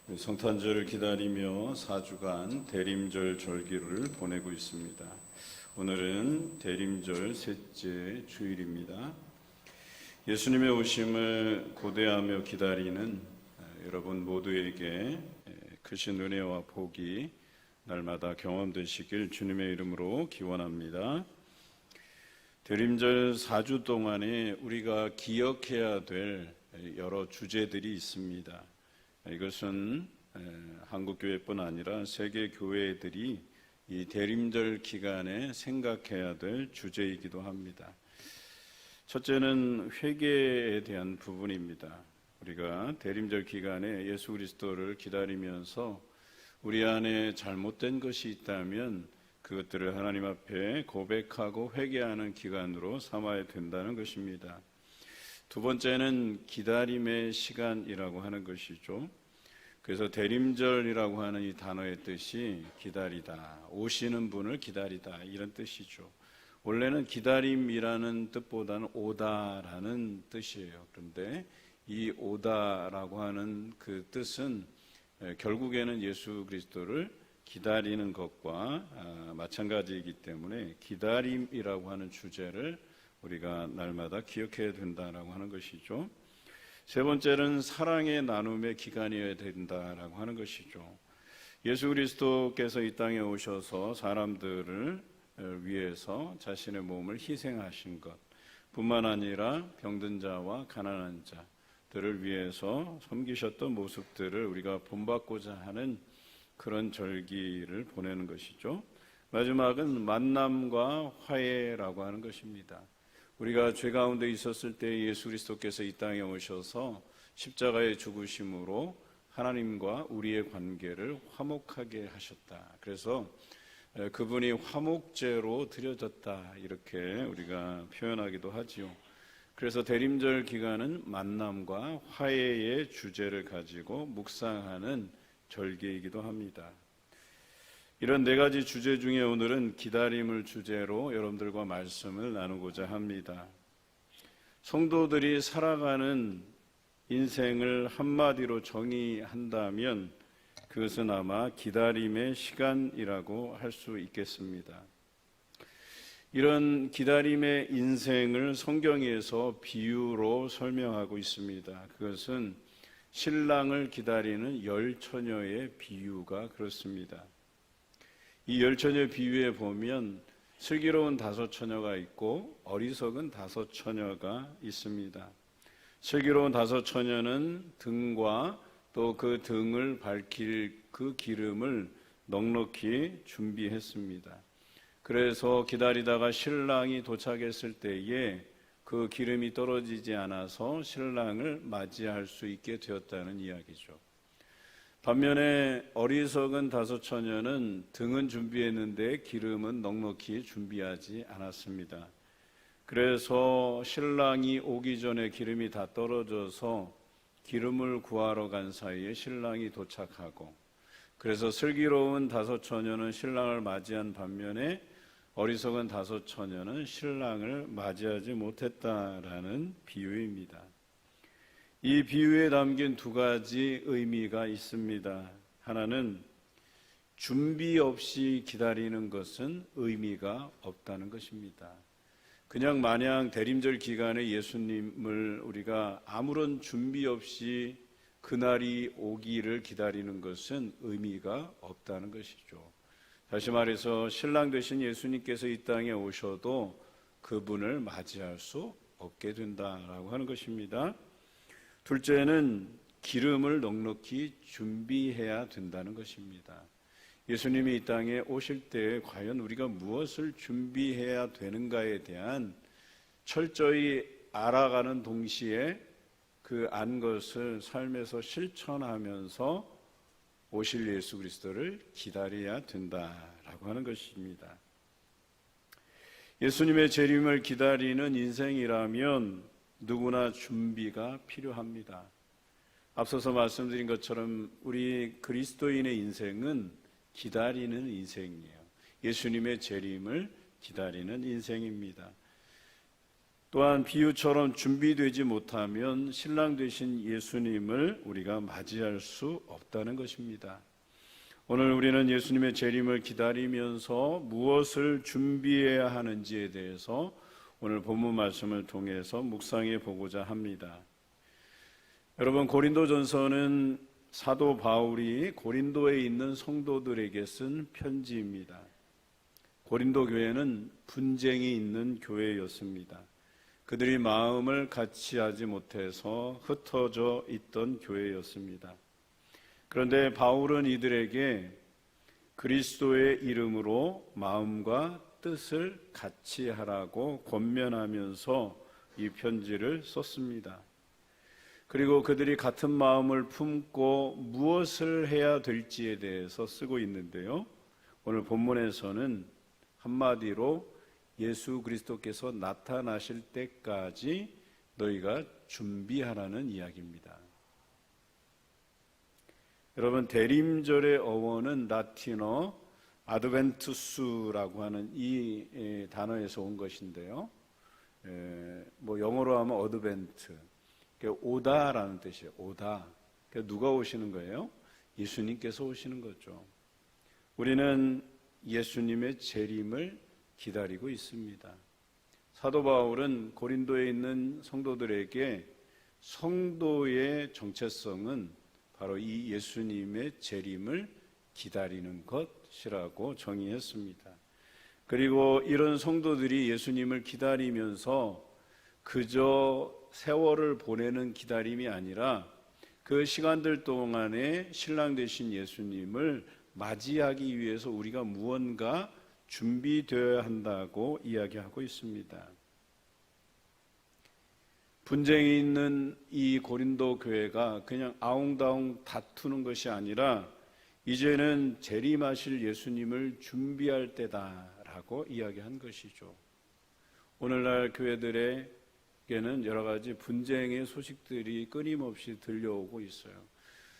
성탄절을 기다리며 4주간 대림절 절기를 보내고 있습니다. 오늘은 대림절 셋째 주일입니다. 예수님의 오심을 고대하며 기다리는 여러분 모두에게 크신 은혜와 복이 날마다 경험되시길 주님의 이름으로 기원합니다. 대림절 4주 동안에 우리가 기억해야 될 여러 주제들이 있습니다. 이것은 한국교회뿐 아니라 세계 교회들이 이 대림절 기간에 생각해야 될 주제이기도 합니다. 첫째는 회개에 대한 부분입니다. 우리가 대림절 기간에 예수 그리스도를 기다리면서 우리 안에 잘못된 것이 있다면 그것들을 하나님 앞에 고백하고 회개하는 기간으로 삼아야 된다는 것입니다. 두 번째는 기다림의 시간이라고 하는 것이죠. 그래서 대림절이라고 하는 이 단어의 뜻이 기다리다, 오시는 분을 기다리다 이런 뜻이죠. 원래는 기다림이라는 뜻보다는 오다라는 뜻이에요. 그런데 이 오다라고 하는 그 뜻은 결국에는 예수 그리스도를 기다리는 것과 마찬가지이기 때문에 기다림이라고 하는 주제를 우리가 날마다 기억해야 된다라고 하는 것이죠. 세 번째는 사랑의 나눔의 기간이어야 된다라고 하는 것이죠. 예수 그리스도께서 이 땅에 오셔서 사람들을 위해서 자신의 몸을 희생하신 것 뿐만 아니라 병든 자와 가난한 자들을 위해서 섬기셨던 모습들을 우리가 본받고자 하는 그런 절기를 보내는 것이죠. 마지막은 만남과 화해라고 하는 것입니다. 우리가 죄 가운데 있었을 때 예수 그리스도께서 이 땅에 오셔서 십자가의 죽으심으로 하나님과 우리의 관계를 화목하게 하셨다. 그래서 그분이 화목제로 드려졌다 이렇게 우리가 표현하기도 하지요. 그래서 대림절 기간은 만남과 화해의 주제를 가지고 묵상하는 절기이기도 합니다. 이런 네 가지 주제 중에 오늘은 기다림을 주제로 여러분들과 말씀을 나누고자 합니다. 성도들이 살아가는 인생을 한마디로 정의한다면 그것은 아마 기다림의 시간이라고 할 수 있겠습니다. 이런 기다림의 인생을 성경에서 비유로 설명하고 있습니다. 그것은 신랑을 기다리는 열 처녀의 비유가 그렇습니다. 이 열 처녀 비유에 보면 슬기로운 다섯 처녀가 있고 어리석은 다섯 처녀가 있습니다. 슬기로운 다섯 처녀는 등과 또 그 등을 밝힐 그 기름을 넉넉히 준비했습니다. 그래서 기다리다가 신랑이 도착했을 때에 그 기름이 떨어지지 않아서 신랑을 맞이할 수 있게 되었다는 이야기죠. 반면에 어리석은 다섯 처녀는 등은 준비했는데 기름은 넉넉히 준비하지 않았습니다. 그래서 신랑이 오기 전에 기름이 다 떨어져서 기름을 구하러 간 사이에 신랑이 도착하고, 그래서 슬기로운 다섯 처녀는 신랑을 맞이한 반면에 어리석은 다섯 처녀는 신랑을 맞이하지 못했다라는 비유입니다. 이 비유에 담긴 두 가지 의미가 있습니다. 하나는 준비 없이 기다리는 것은 의미가 없다는 것입니다. 그냥 마냥 대림절 기간에 예수님을 우리가 아무런 준비 없이 그날이 오기를 기다리는 것은 의미가 없다는 것이죠. 다시 말해서 신랑 되신 예수님께서 이 땅에 오셔도 그분을 맞이할 수 없게 된다라고 하는 것입니다. 둘째는 기름을 넉넉히 준비해야 된다는 것입니다. 예수님이 이 땅에 오실 때 과연 우리가 무엇을 준비해야 되는가에 대한 철저히 알아가는 동시에 그 안 것을 삶에서 실천하면서 오실 예수 그리스도를 기다려야 된다라고 하는 것입니다. 예수님의 재림을 기다리는 인생이라면 누구나 준비가 필요합니다. 앞서서 말씀드린 것처럼 우리 그리스도인의 인생은 기다리는 인생이에요. 예수님의 재림을 기다리는 인생입니다. 또한 비유처럼 준비되지 못하면 신랑 되신 예수님을 우리가 맞이할 수 없다는 것입니다. 오늘 우리는 예수님의 재림을 기다리면서 무엇을 준비해야 하는지에 대해서 오늘 본문 말씀을 통해서 묵상해 보고자 합니다. 여러분, 고린도전서는 사도 바울이 고린도에 있는 성도들에게 쓴 편지입니다. 고린도 교회는 분쟁이 있는 교회였습니다. 그들이 마음을 같이 하지 못해서 흩어져 있던 교회였습니다. 그런데 바울은 이들에게 그리스도의 이름으로 마음과 뜻을 같이 하라고 권면하면서 이 편지를 썼습니다. 그리고 그들이 같은 마음을 품고 무엇을 해야 될지에 대해서 쓰고 있는데요. 오늘 본문에서는 한마디로 예수 그리스도께서 나타나실 때까지 너희가 준비하라는 이야기입니다. 여러분, 대림절의 어원은 라틴어 아드벤투스라고 하는 이 단어에서 온 것인데요. 영어로 하면 어드벤트, 오다라는 뜻이에요. 오다. 누가 오시는 거예요? 예수님께서 오시는 거죠. 우리는 예수님의 재림을 기다리고 있습니다. 사도 바울은 고린도에 있는 성도들에게 성도의 정체성은 바로 이 예수님의 재림을 기다리는 것이라고 정의했습니다. 그리고 이런 성도들이 예수님을 기다리면서 그저 세월을 보내는 기다림이 아니라 그 시간들 동안에 신랑 되신 예수님을 맞이하기 위해서 우리가 무언가 준비되어야 한다고 이야기하고 있습니다. 분쟁이 있는 이 고린도 교회가 그냥 아웅다웅 다투는 것이 아니라 이제는 재림하실 예수님을 준비할 때다라고 이야기한 것이죠. 오늘날 교회들에게는 여러 가지 분쟁의 소식들이 끊임없이 들려오고 있어요.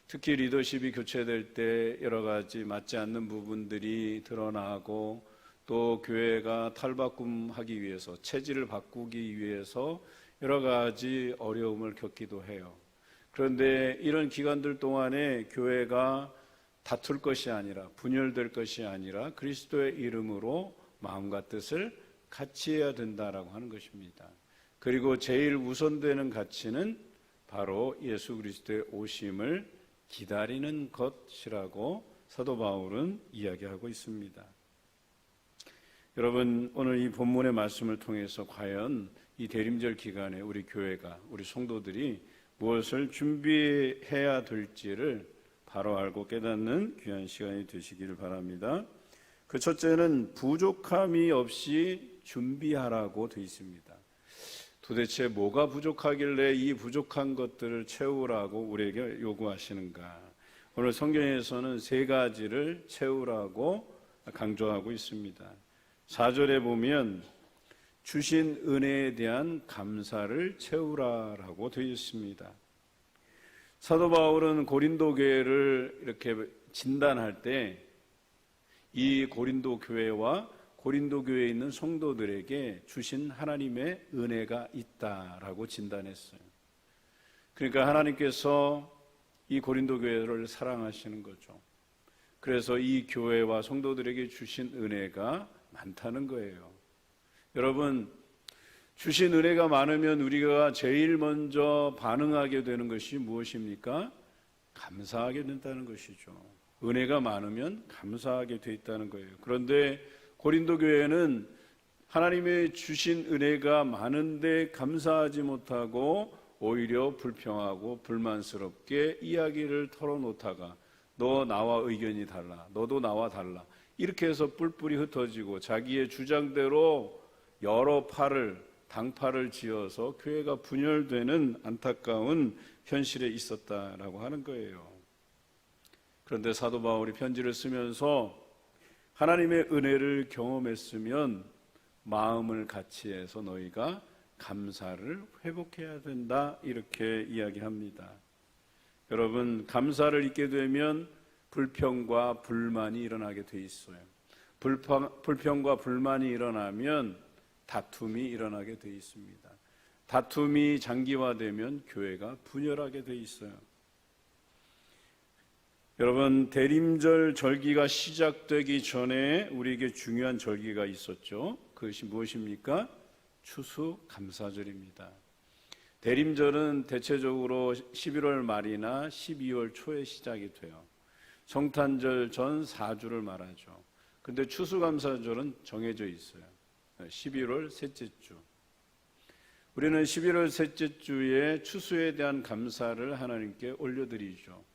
특히 리더십이 교체될 때 여러 가지 맞지 않는 부분들이 드러나고 또 교회가 탈바꿈하기 위해서 체질을 바꾸기 위해서 여러 가지 어려움을 겪기도 해요. 그런데 이런 기간들 동안에 교회가 다툴 것이 아니라 분열될 것이 아니라 그리스도의 이름으로 마음과 뜻을 같이 해야 된다라고 하는 것입니다. 그리고 제일 우선되는 가치는 바로 예수 그리스도의 오심을 기다리는 것이라고 사도 바울은 이야기하고 있습니다. 여러분, 오늘 이 본문의 말씀을 통해서 과연 이 대림절 기간에 우리 교회가, 우리 성도들이 무엇을 준비해야 될지를 바로 알고 깨닫는 귀한 시간이 되시기를 바랍니다. 그 첫째는 부족함이 없이 준비하라고 되어 있습니다. 도대체 뭐가 부족하길래 이 부족한 것들을 채우라고 우리에게 요구하시는가? 오늘 성경에서는 세 가지를 채우라고 강조하고 있습니다. 4절에 보면 주신 은혜에 대한 감사를 채우라라고 되어 있습니다. 사도 바울은 고린도 교회를 이렇게 진단할 때 이 고린도 교회와 고린도 교회에 있는 성도들에게 주신 하나님의 은혜가 있다라고 진단했어요. 그러니까 하나님께서 이 고린도 교회를 사랑하시는 거죠. 그래서 이 교회와 성도들에게 주신 은혜가 많다는 거예요. 여러분, 주신 은혜가 많으면 우리가 제일 먼저 반응하게 되는 것이 무엇입니까? 감사하게 된다는 것이죠. 은혜가 많으면 감사하게 돼 있다는 거예요. 그런데 고린도 교회는 하나님의 주신 은혜가 많은데 감사하지 못하고 오히려 불평하고 불만스럽게 이야기를 털어놓다가 너 나와 의견이 달라, 너도 나와 달라, 이렇게 해서 뿔뿔이 흩어지고 자기의 주장대로 여러 당파를 지어서 교회가 분열되는 안타까운 현실에 있었다라고 하는 거예요. 그런데 사도 바울이 편지를 쓰면서 하나님의 은혜를 경험했으면 마음을 같이 해서 너희가 감사를 회복해야 된다, 이렇게 이야기합니다. 여러분, 감사를 잊게 되면 불평과 불만이 일어나게 돼 있어요. 불평과 불만이 일어나면 다툼이 일어나게 돼 있습니다. 다툼이 장기화되면 교회가 분열하게 돼 있어요. 여러분, 대림절 절기가 시작되기 전에 우리에게 중요한 절기가 있었죠. 그것이 무엇입니까? 추수감사절입니다. 대림절은 대체적으로 11월 말이나 12월 초에 시작이 돼요. 성탄절 전 4주를 말하죠. 근데 추수감사절은 정해져 있어요. 11월 셋째 주. 우리는 11월 셋째 주에 추수에 대한 감사를 하나님께 올려드리죠.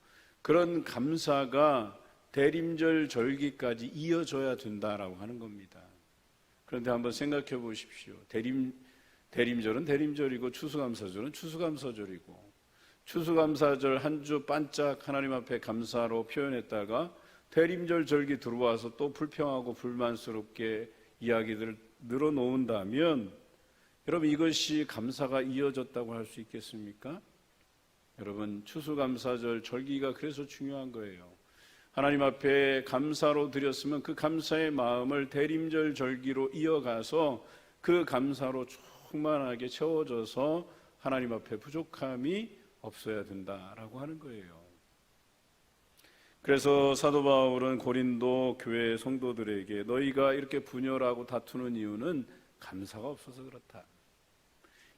그런 감사가 대림절 절기까지 이어져야 된다라고 하는 겁니다. 그런데 한번 생각해 보십시오. 대림절은 대림절이고 추수감사절은 추수감사절이고, 추수감사절 한 주 반짝 하나님 앞에 감사로 표현했다가 대림절 절기 들어와서 또 불평하고 불만스럽게 이야기들을 늘어놓는다면 여러분, 이것이 감사가 이어졌다고 할 수 있겠습니까? 여러분, 추수감사절 절기가 그래서 중요한 거예요. 하나님 앞에 감사로 드렸으면 그 감사의 마음을 대림절 절기로 이어가서 그 감사로 충만하게 채워져서 하나님 앞에 부족함이 없어야 된다라고 하는 거예요. 그래서 사도 바울은 고린도 교회 성도들에게 너희가 이렇게 분열하고 다투는 이유는 감사가 없어서 그렇다.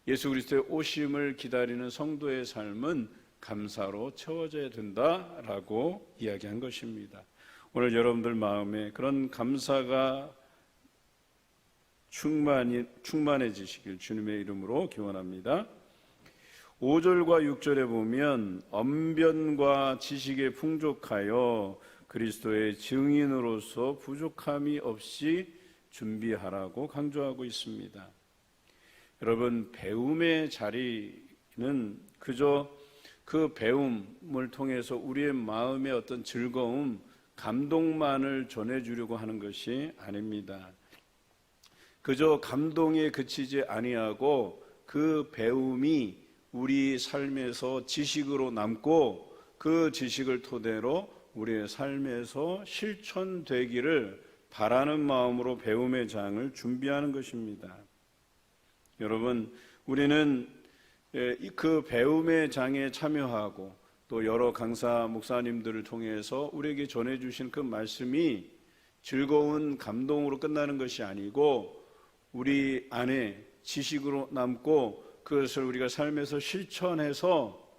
예수 그리스도의 오심을 기다리는 성도의 삶은 감사로 채워져야 된다라고 이야기한 것입니다. 오늘 여러분들 마음에 그런 감사가 충만해지시길 주님의 이름으로 기원합니다. 5절과 6절에 보면 언변과 지식에 풍족하여 그리스도의 증인으로서 부족함이 없이 준비하라고 강조하고 있습니다. 여러분, 배움의 자리는 그저 그 배움을 통해서 우리의 마음의 어떤 즐거움, 감동만을 전해주려고 하는 것이 아닙니다. 그저 감동에 그치지 아니하고 그 배움이 우리 삶에서 지식으로 남고 그 지식을 토대로 우리의 삶에서 실천되기를 바라는 마음으로 배움의 장을 준비하는 것입니다. 여러분, 우리는 그 배움의 장에 참여하고 또 여러 강사 목사님들을 통해서 우리에게 전해주신 그 말씀이 즐거운 감동으로 끝나는 것이 아니고 우리 안에 지식으로 남고 그것을 우리가 삶에서 실천해서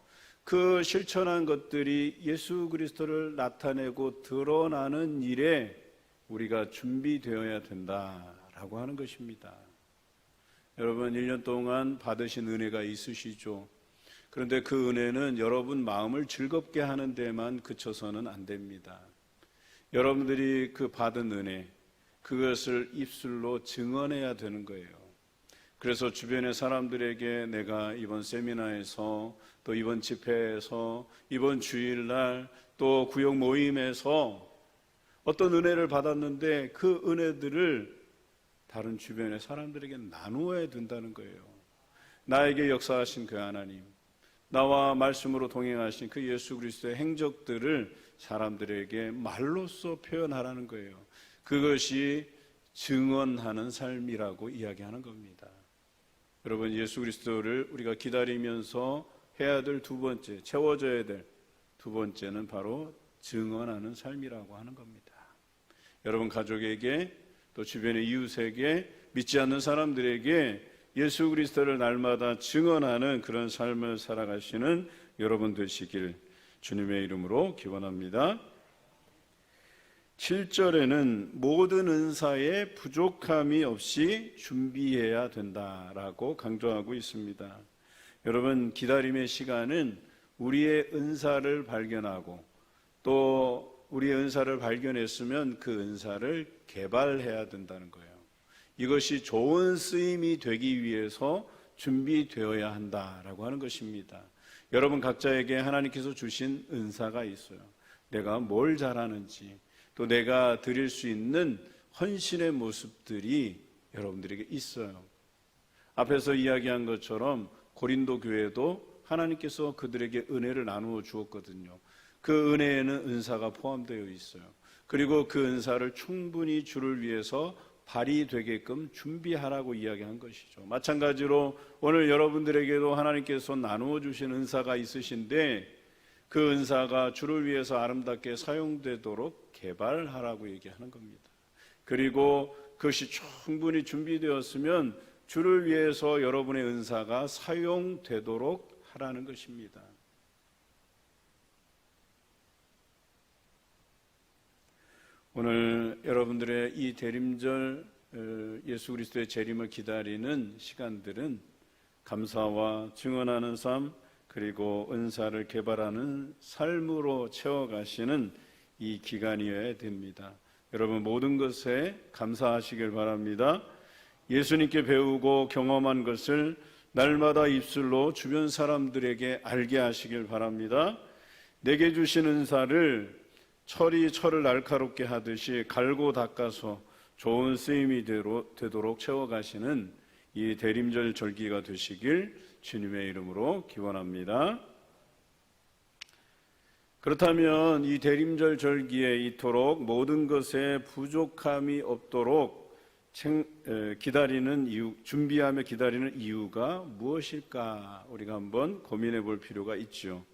그 실천한 것들이 예수 그리스도를 나타내고 드러나는 일에 우리가 준비되어야 된다라고 하는 것입니다. 여러분, 1년 동안 받으신 은혜가 있으시죠? 그런데 그 은혜는 여러분 마음을 즐겁게 하는 데만 그쳐서는 안 됩니다. 여러분들이 그 받은 은혜, 그것을 입술로 증언해야 되는 거예요. 그래서 주변의 사람들에게 내가 이번 세미나에서 또 이번 집회에서 이번 주일날 또 구역 모임에서 어떤 은혜를 받았는데 그 은혜들을 다른 주변의 사람들에게 나누어야 된다는 거예요. 나에게 역사하신 그 하나님, 나와 말씀으로 동행하신 그 예수 그리스도의 행적들을 사람들에게 말로써 표현하라는 거예요. 그것이 증언하는 삶이라고 이야기하는 겁니다. 여러분, 예수 그리스도를 우리가 기다리면서 해야 될 두 번째, 채워져야 될 두 번째는 바로 증언하는 삶이라고 하는 겁니다. 여러분 가족에게 또 주변의 이웃에게 믿지 않는 사람들에게 예수 그리스도를 날마다 증언하는 그런 삶을 살아가시는 여러분 되시길 주님의 이름으로 기원합니다. 7절에는 모든 은사에 부족함이 없이 준비해야 된다라고 강조하고 있습니다. 여러분, 기다림의 시간은 우리의 은사를 발견하고 또 우리의 은사를 발견했으면 그 은사를 개발해야 된다는 거예요. 이것이 좋은 쓰임이 되기 위해서 준비되어야 한다라고 하는 것입니다. 여러분 각자에게 하나님께서 주신 은사가 있어요. 내가 뭘 잘하는지 또 내가 드릴 수 있는 헌신의 모습들이 여러분들에게 있어요. 앞에서 이야기한 것처럼 고린도 교회도 하나님께서 그들에게 은혜를 나누어 주었거든요. 그 은혜에는 은사가 포함되어 있어요. 그리고 그 은사를 충분히 주를 위해서 발휘되게끔 준비하라고 이야기한 것이죠. 마찬가지로 오늘 여러분들에게도 하나님께서 나누어 주신 은사가 있으신데 그 은사가 주를 위해서 아름답게 사용되도록 개발하라고 얘기하는 겁니다. 그리고 그것이 충분히 준비되었으면 주를 위해서 여러분의 은사가 사용되도록 하라는 것입니다. 오늘 여러분들의 이 대림절 예수 그리스도의 재림을 기다리는 시간들은 감사와 증언하는 삶 그리고 은사를 개발하는 삶으로 채워가시는 이 기간이어야 됩니다. 여러분 모든 것에 감사하시길 바랍니다. 예수님께 배우고 경험한 것을 날마다 입술로 주변 사람들에게 알게 하시길 바랍니다. 내게 주신 은사를 철이 철을 날카롭게 하듯이 갈고 닦아서 좋은 쓰임이 되도록 채워가시는 이 대림절 절기가 되시길 주님의 이름으로 기원합니다. 그렇다면 이 대림절 절기에 이토록 모든 것에 부족함이 없도록 기다리는 이유, 준비하며 기다리는 이유가 무엇일까? 우리가 한번 고민해 볼 필요가 있죠.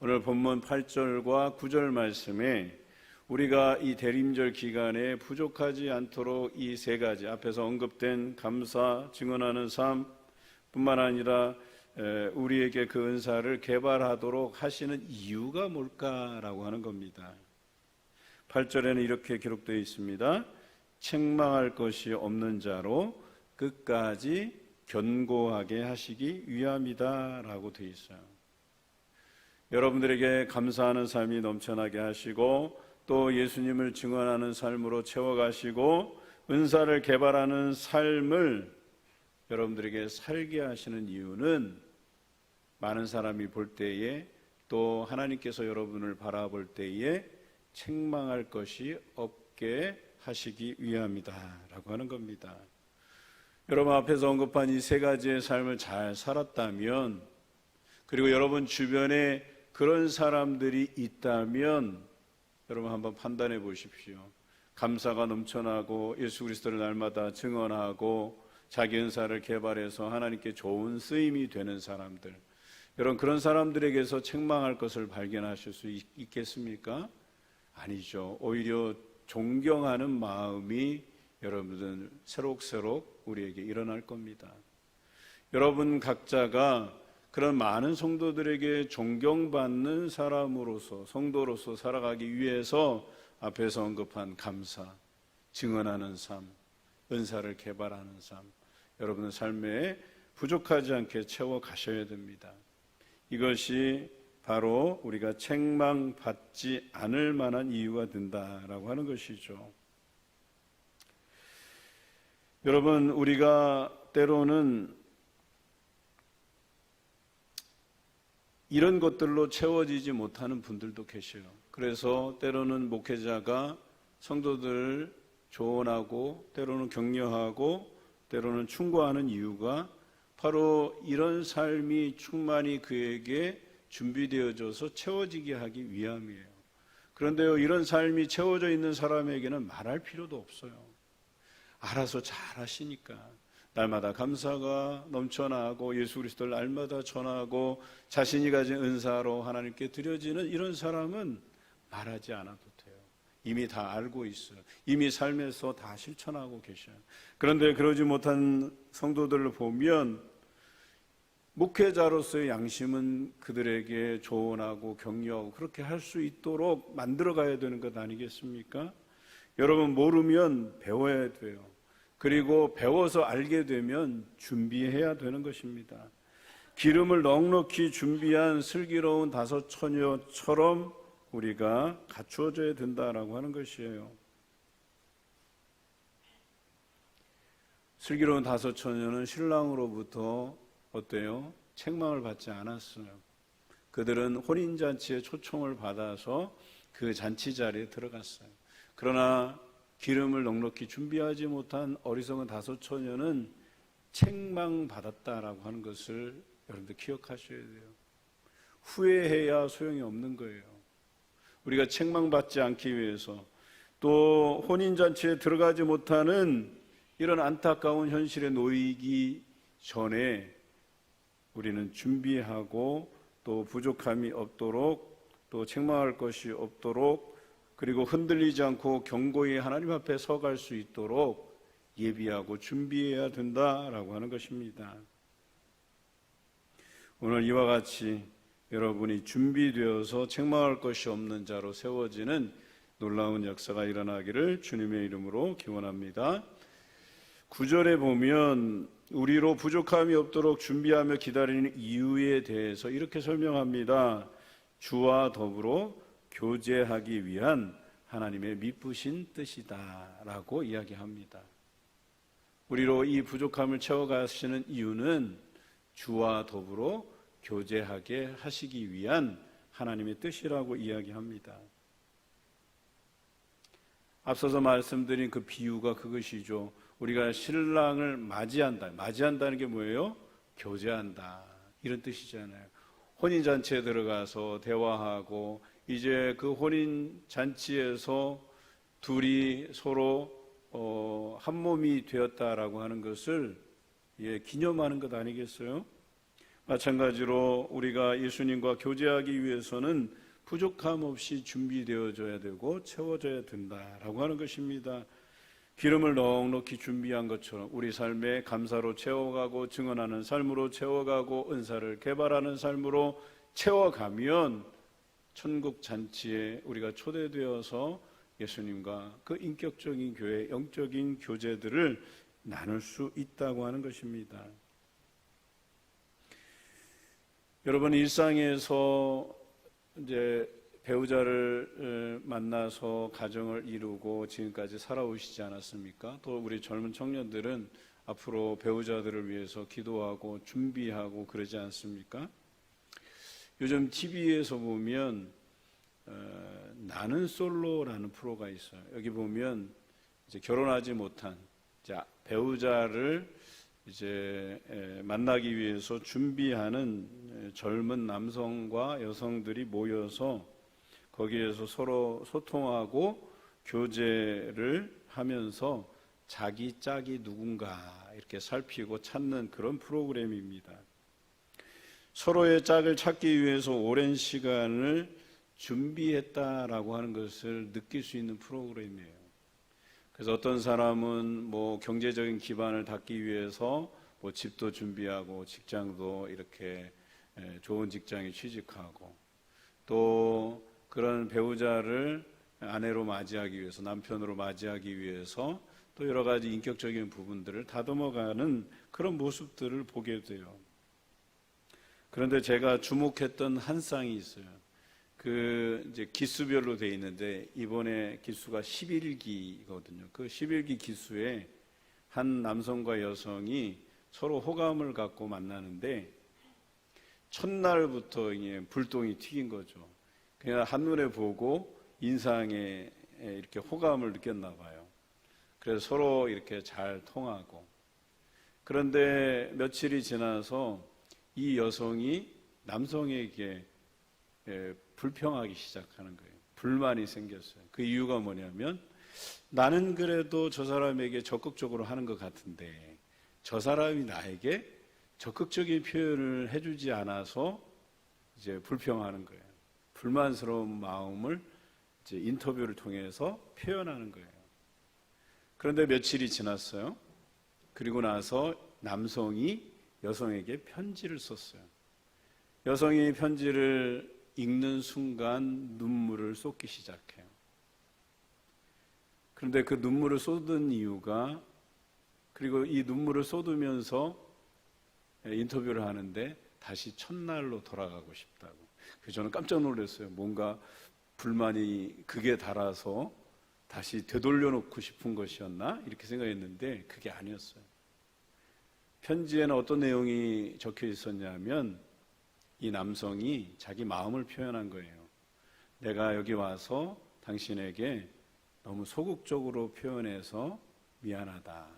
오늘 본문 8절과 9절 말씀에 우리가 이 대림절 기간에 부족하지 않도록 이 세 가지 앞에서 언급된 감사, 증언하는 삶 뿐만 아니라 우리에게 그 은사를 개발하도록 하시는 이유가 뭘까라고 하는 겁니다. 8절에는 이렇게 기록되어 있습니다. 책망할 것이 없는 자로 끝까지 견고하게 하시기 위함이다 라고 되어 있어요. 여러분들에게 감사하는 삶이 넘쳐나게 하시고 또 예수님을 증언하는 삶으로 채워가시고 은사를 개발하는 삶을 여러분들에게 살게 하시는 이유는 많은 사람이 볼 때에 또 하나님께서 여러분을 바라볼 때에 책망할 것이 없게 하시기 위함이다 라고 하는 겁니다. 여러분 앞에서 언급한 이 세 가지의 삶을 잘 살았다면 그리고 여러분 주변에 그런 사람들이 있다면 여러분 한번 판단해 보십시오. 감사가 넘쳐나고 예수 그리스도를 날마다 증언하고 자기 은사를 개발해서 하나님께 좋은 쓰임이 되는 사람들, 여러분 그런 사람들에게서 책망할 것을 발견하실 수 있겠습니까? 아니죠. 오히려 존경하는 마음이 여러분들 새록새록 우리에게 일어날 겁니다. 여러분 각자가 그런 많은 성도들에게 존경받는 사람으로서 성도로서 살아가기 위해서 앞에서 언급한 감사, 증언하는 삶, 은사를 개발하는 삶, 여러분의 삶에 부족하지 않게 채워 가셔야 됩니다. 이것이 바로 우리가 책망받지 않을 만한 이유가 된다라고 하는 것이죠. 여러분 우리가 때로는 이런 것들로 채워지지 못하는 분들도 계셔요. 그래서 때로는 목회자가 성도들을 조언하고 때로는 격려하고 때로는 충고하는 이유가 바로 이런 삶이 충만히 그에게 준비되어져서 채워지게 하기 위함이에요. 그런데요, 이런 삶이 채워져 있는 사람에게는 말할 필요도 없어요. 알아서 잘 하시니까. 날마다 감사가 넘쳐나고 예수 그리스도를 날마다 전하고 자신이 가진 은사로 하나님께 드려지는 이런 사람은 말하지 않아도 돼요. 이미 다 알고 있어요. 이미 삶에서 다 실천하고 계셔요. 그런데 그러지 못한 성도들을 보면 목회자로서의 양심은 그들에게 조언하고 격려하고 그렇게 할 수 있도록 만들어 가야 되는 것 아니겠습니까? 여러분 모르면 배워야 돼요. 그리고 배워서 알게 되면 준비해야 되는 것입니다. 기름을 넉넉히 준비한 슬기로운 다섯 처녀처럼 우리가 갖추어져야 된다라고 하는 것이에요. 슬기로운 다섯 처녀는 신랑으로부터 어때요? 책망을 받지 않았어요. 그들은 혼인잔치에 초청을 받아서 그 잔치 자리에 들어갔어요. 그러나 기름을 넉넉히 준비하지 못한 어리석은 다섯 처녀는 책망받았다라고 하는 것을 여러분들 기억하셔야 돼요. 후회해야 소용이 없는 거예요. 우리가 책망받지 않기 위해서 또 혼인잔치에 들어가지 못하는 이런 안타까운 현실에 놓이기 전에 우리는 준비하고 또 부족함이 없도록 또 책망할 것이 없도록 그리고 흔들리지 않고 견고히 하나님 앞에 서갈 수 있도록 예비하고 준비해야 된다라고 하는 것입니다. 오늘 이와 같이 여러분이 준비되어서 책망할 것이 없는 자로 세워지는 놀라운 역사가 일어나기를 주님의 이름으로 기원합니다. 9절에 보면 우리로 부족함이 없도록 준비하며 기다리는 이유에 대해서 이렇게 설명합니다. 주와 더불어 교제하기 위한 하나님의 미쁘신 뜻이다 라고 이야기합니다. 우리로 이 부족함을 채워가시는 이유는 주와 더불어 교제하게 하시기 위한 하나님의 뜻이라고 이야기합니다. 앞서서 말씀드린 그 비유가 그것이죠. 우리가 신랑을 맞이한다는 게 뭐예요? 교제한다 이런 뜻이잖아요. 혼인잔치에 들어가서 대화하고 이제 그 혼인잔치에서 둘이 서로 한 몸이 되었다라고 하는 것을 기념하는 것 아니겠어요? 마찬가지로 우리가 예수님과 교제하기 위해서는 부족함 없이 준비되어져야 되고 채워져야 된다라고 하는 것입니다. 기름을 넉넉히 준비한 것처럼 우리 삶에 감사로 채워가고 증언하는 삶으로 채워가고 은사를 개발하는 삶으로 채워가면 천국 잔치에 우리가 초대되어서 예수님과 그 인격적인 교회, 영적인 교제들을 나눌 수 있다고 하는 것입니다. 여러분, 일상에서 이제 배우자를 만나서 가정을 이루고 지금까지 살아오시지 않았습니까? 또 우리 젊은 청년들은 앞으로 배우자들을 위해서 기도하고 준비하고 그러지 않습니까? 요즘 TV에서 보면 나는 솔로라는 프로가 있어요. 여기 보면 이제 결혼하지 못한 배우자를 이제 만나기 위해서 준비하는 젊은 남성과 여성들이 모여서 거기에서 서로 소통하고 교제를 하면서 자기 짝이 누군가 이렇게 살피고 찾는 그런 프로그램입니다. 서로의 짝을 찾기 위해서 오랜 시간을 준비했다라고 하는 것을 느낄 수 있는 프로그램이에요. 그래서 어떤 사람은 뭐 경제적인 기반을 닦기 위해서 뭐 집도 준비하고 직장도 이렇게 좋은 직장에 취직하고 또 그런 배우자를 아내로 맞이하기 위해서 남편으로 맞이하기 위해서 또 여러 가지 인격적인 부분들을 다듬어가는 그런 모습들을 보게 돼요. 그런데 제가 주목했던 한 쌍이 있어요. 그 이제 기수별로 돼 있는데 이번에 기수가 11기거든요. 그 11기 기수에 한 남성과 여성이 서로 호감을 갖고 만나는데 첫날부터 불똥이 튀긴 거죠. 그냥 한눈에 보고 인상에 이렇게 호감을 느꼈나 봐요. 그래서 서로 이렇게 잘 통하고 그런데 며칠이 지나서 이 여성이 남성에게 불평하기 시작하는 거예요. 불만이 생겼어요. 그 이유가 뭐냐면 나는 그래도 저 사람에게 적극적으로 하는 것 같은데 저 사람이 나에게 적극적인 표현을 해주지 않아서 이제 불평하는 거예요. 불만스러운 마음을 이제 인터뷰를 통해서 표현하는 거예요. 그런데 며칠이 지났어요. 그리고 나서 남성이 여성에게 편지를 썼어요. 여성이 편지를 읽는 순간 눈물을 쏟기 시작해요. 그런데 그 눈물을 쏟은 이유가 그리고 이 눈물을 쏟으면서 인터뷰를 하는데 다시 첫날로 돌아가고 싶다고. 그래서 저는 깜짝 놀랐어요. 뭔가 불만이 극에 달아서 다시 되돌려놓고 싶은 것이었나? 이렇게 생각했는데 그게 아니었어요. 편지에는 어떤 내용이 적혀 있었냐면 이 남성이 자기 마음을 표현한 거예요. 내가 여기 와서 당신에게 너무 소극적으로 표현해서 미안하다.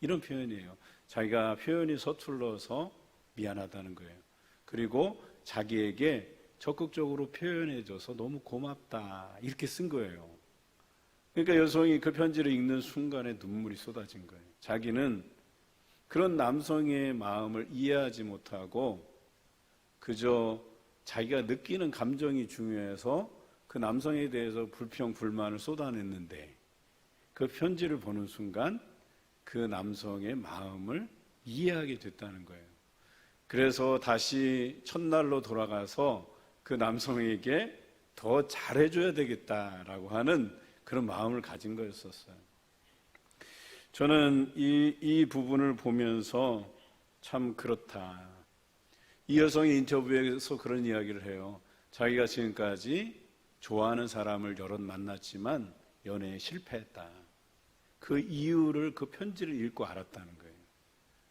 이런 표현이에요. 자기가 표현이 서툴러서 미안하다는 거예요. 그리고 자기에게 적극적으로 표현해줘서 너무 고맙다. 이렇게 쓴 거예요. 그러니까 여성이 그 편지를 읽는 순간에 눈물이 쏟아진 거예요. 자기는 그런 남성의 마음을 이해하지 못하고 그저 자기가 느끼는 감정이 중요해서 그 남성에 대해서 불평, 불만을 쏟아냈는데 그 편지를 보는 순간 그 남성의 마음을 이해하게 됐다는 거예요. 그래서 다시 첫날로 돌아가서 그 남성에게 더 잘해줘야 되겠다라고 하는 그런 마음을 가진 거였었어요. 저는 이 부분을 보면서 참 그렇다. 이 여성이 인터뷰에서 그런 이야기를 해요. 자기가 지금까지 좋아하는 사람을 여럿 만났지만 연애에 실패했다. 그 이유를 그 편지를 읽고 알았다는 거예요.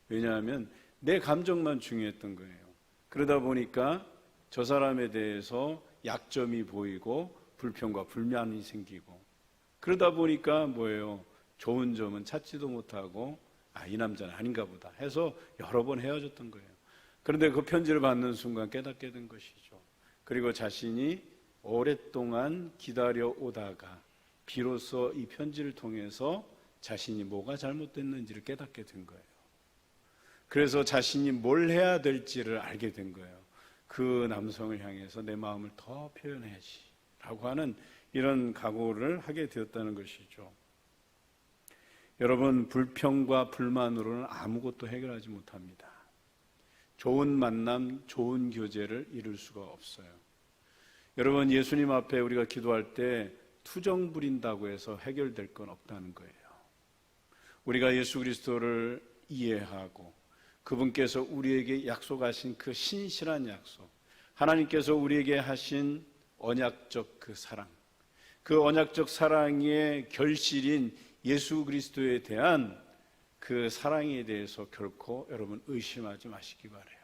왜냐하면 내 감정만 중요했던 거예요. 그러다 보니까 저 사람에 대해서 약점이 보이고 불평과 불만이 생기고 그러다 보니까 뭐예요? 좋은 점은 찾지도 못하고 이 남자는 아닌가 보다 해서 여러 번 헤어졌던 거예요. 그런데 그 편지를 받는 순간 깨닫게 된 것이죠. 그리고 자신이 오랫동안 기다려 오다가 비로소 이 편지를 통해서 자신이 뭐가 잘못됐는지를 깨닫게 된 거예요. 그래서 자신이 뭘 해야 될지를 알게 된 거예요. 그 남성을 향해서 내 마음을 더 표현해야지 라고 하는 이런 각오를 하게 되었다는 것이죠. 여러분, 불평과 불만으로는 아무것도 해결하지 못합니다. 좋은 만남, 좋은 교제를 이룰 수가 없어요. 여러분, 예수님 앞에 우리가 기도할 때 투정 부린다고 해서 해결될 건 없다는 거예요. 우리가 예수 그리스도를 이해하고 그분께서 우리에게 약속하신 그 신실한 약속, 하나님께서 우리에게 하신 언약적 그 사랑, 그 언약적 사랑의 결실인 예수 그리스도에 대한 그 사랑에 대해서 결코 여러분 의심하지 마시기 바라요.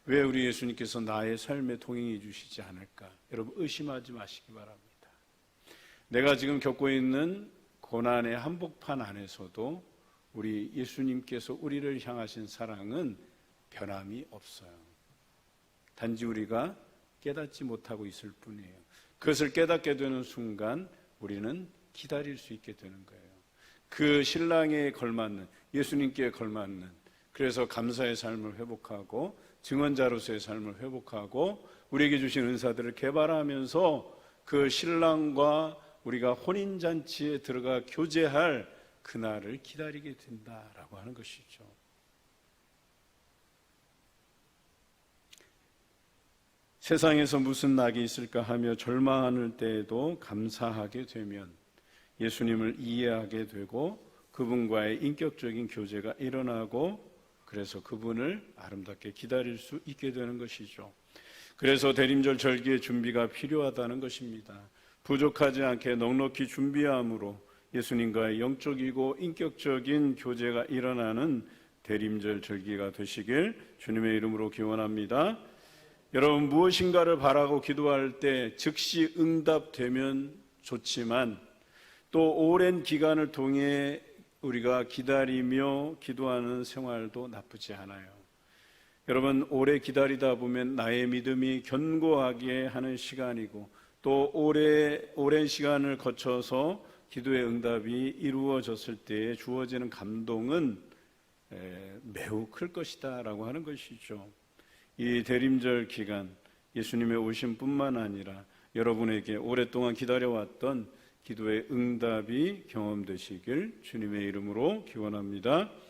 왜 우리 예수님께서 나의 삶에 동행해 주시지 않을까? 여러분 의심하지 마시기 바랍니다. 내가 지금 겪고 있는 고난의 한복판 안에서도 우리 예수님께서 우리를 향하신 사랑은 변함이 없어요. 단지 우리가 깨닫지 못하고 있을 뿐이에요. 그것을 깨닫게 되는 순간 우리는 기다릴 수 있게 되는 거예요. 그 신랑에 걸맞는, 예수님께 걸맞는, 그래서 감사의 삶을 회복하고 증언자로서의 삶을 회복하고 우리에게 주신 은사들을 개발하면서 그 신랑과 우리가 혼인잔치에 들어가 교제할 그날을 기다리게 된다라고 하는 것이죠. 세상에서 무슨 낙이 있을까 하며 절망할 때에도 감사하게 되면 예수님을 이해하게 되고 그분과의 인격적인 교제가 일어나고 그래서 그분을 아름답게 기다릴 수 있게 되는 것이죠. 그래서 대림절 절기의 준비가 필요하다는 것입니다. 부족하지 않게 넉넉히 준비함으로 예수님과의 영적이고 인격적인 교제가 일어나는 대림절 절기가 되시길 주님의 이름으로 기원합니다. 여러분, 무엇인가를 바라고 기도할 때 즉시 응답되면 좋지만 또 오랜 기간을 통해 우리가 기다리며 기도하는 생활도 나쁘지 않아요. 여러분, 오래 기다리다 보면 나의 믿음이 견고하게 하는 시간이고 또 오랜 시간을 거쳐서 기도의 응답이 이루어졌을 때에 주어지는 감동은 매우 클 것이다 라고 하는 것이죠. 이 대림절 기간 예수님의 오심뿐만 아니라 여러분에게 오랫동안 기다려왔던 기도의 응답이 경험되시길 주님의 이름으로 기원합니다.